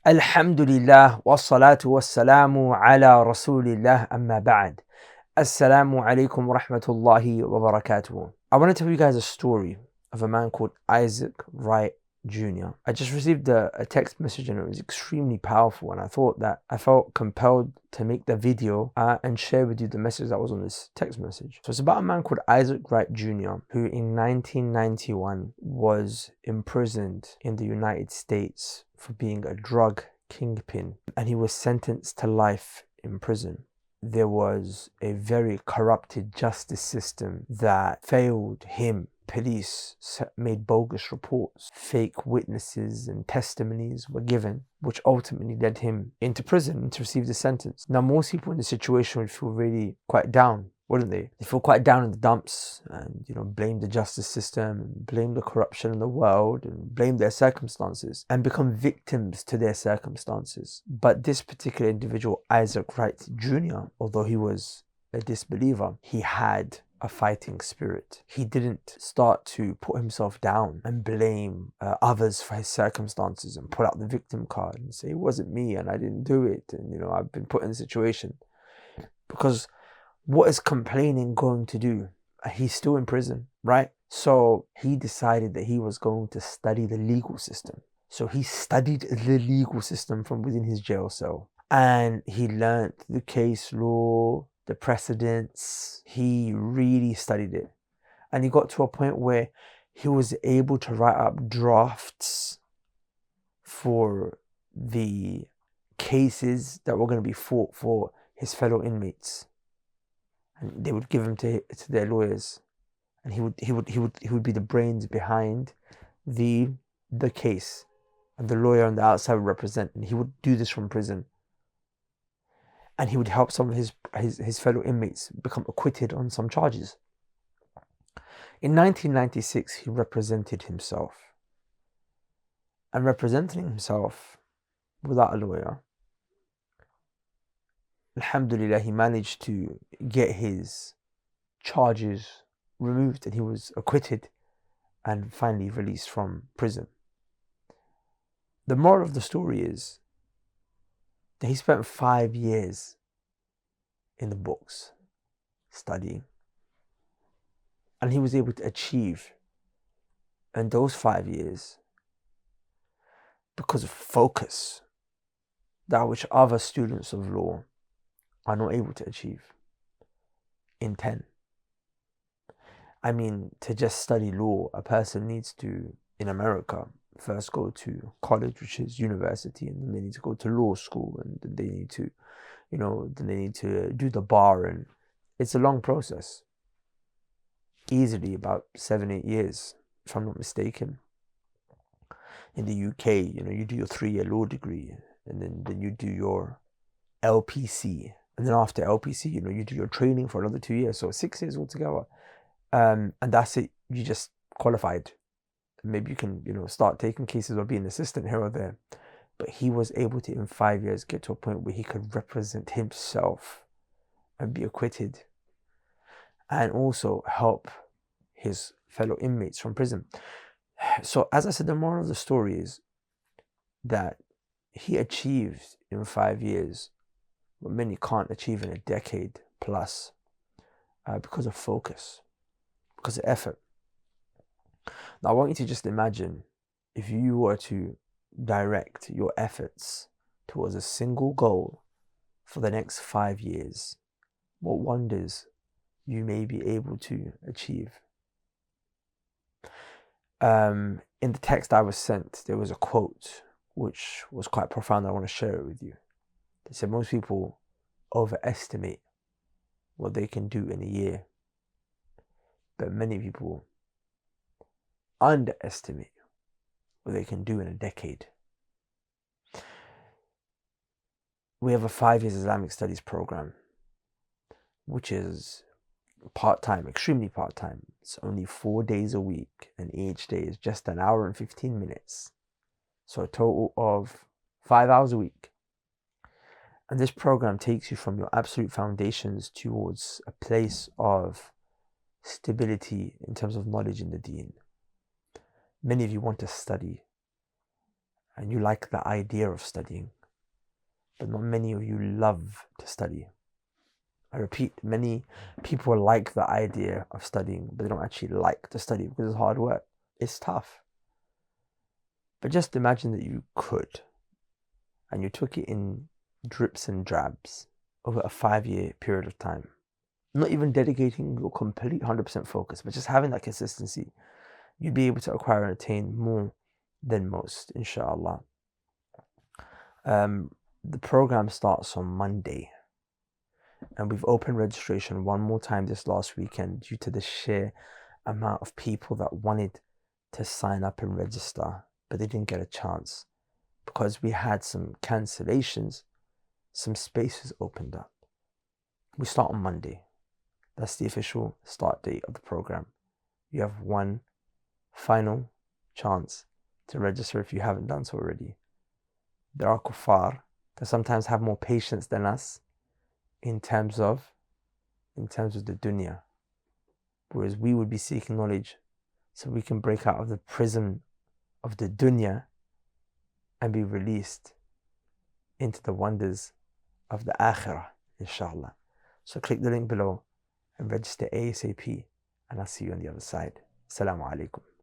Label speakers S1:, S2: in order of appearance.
S1: Alhamdulillah wassalatu wassalamu ala rasulillah amma ba'd. Assalamu alaikum wa rahmatullahi wa barakatuh. I want to tell you guys a story of a man called Isaac Wright Jr. I just received a text message and it was extremely powerful, and I felt compelled to make the video and share with you the message that was on this text message. So it's about a man called Isaac Wright Jr. who in 1991 was imprisoned in the United States for being a drug kingpin, and he was sentenced to life in prison. There was a very corrupted justice system that failed him. Police made bogus reports, fake witnesses and testimonies were given, which ultimately led him into prison to receive the sentence. Now, most people in the situation would feel really quite down, wouldn't they? They feel quite down in the dumps and, blame the justice system and blame the corruption in the world and blame their circumstances and become victims to their circumstances. But this particular individual, Isaac Wright Jr., although he was a disbeliever, he had a fighting spirit. He didn't start to put himself down and blame others for his circumstances and pull out the victim card and say, it wasn't me and I didn't do it, and I've been put in a situation. Because what is complaining going to do? He's still in prison, right? So he decided that he was going to study the legal system. So he studied the legal system from within his jail cell, and he learned the case law, the precedents. He really studied it, and he got to a point where he was able to write up drafts for the cases that were going to be fought for his fellow inmates, and they would give them to their lawyers, and he would be the brains behind the case, and the lawyer on the outside would represent, and he would do this from prison. And he would help some of his fellow inmates become acquitted on some charges. In 1996, he represented himself. And representing himself without a lawyer, alhamdulillah, he managed to get his charges removed and he was acquitted and finally released from prison. The moral of the story is that he spent 5 years in the books studying, and he was able to achieve in those 5 years, because of focus, that which other students of law are not able to achieve in 10. I mean, to just study law, a person needs to, in America, first go to college, which is university, and then they need to go to law school, and then they need to, then they need to do the bar, and it's a long process. Easily about 7-8 years, if I'm not mistaken. In the UK, you do your 3-year law degree, and then you do your LPC, and then after LPC, you do your training for another 2 years, so 6 years altogether, and that's it. You just qualified. Maybe you can, start taking cases or be an assistant here or there. But he was able to, in 5 years, get to a point where he could represent himself and be acquitted, and also help his fellow inmates from prison. So, as I said, the moral of the story is that he achieved in 5 years what many can't achieve in a decade plus, because of focus, because of effort. Now, I want you to just imagine if you were to direct your efforts towards a single goal for the next 5 years, what wonders you may be able to achieve. In the text I was sent, there was a quote which was quite profound. I want to share it with you. It said, most people overestimate what they can do in a year, but many people underestimate what they can do in a decade. We have a 5 years Islamic studies program, which is part-time, extremely part-time. It's only 4 days a week, and each day is just an hour and 15 minutes. So a total of 5 hours a week. And this program takes you from your absolute foundations towards a place of stability in terms of knowledge in the deen. Many of you want to study, and you like the idea of studying, but not many of you love to study. I repeat, many people like the idea of studying, but they don't actually like to study because it's hard work. It's tough. But just imagine that you could, and you took it in drips and drabs over a 5-year period of time. Not even dedicating your complete 100% focus, but just having that consistency. You'd be able to acquire and attain more than most, inshallah. The program starts on Monday, and we've opened registration one more time this last weekend due to the sheer amount of people that wanted to sign up and register, but they didn't get a chance. Because we had some cancellations, some spaces opened up. We start on Monday. That's the official start date of the program. You have one final chance to register if you haven't done so already. There are kuffar that sometimes have more patience than us in terms of the dunya, whereas we would be seeking knowledge so we can break out of the prison of the dunya and be released into the wonders of the akhirah, inshallah. So click the link below and register ASAP, and I'll see you on the other side. Assalamu alaikum.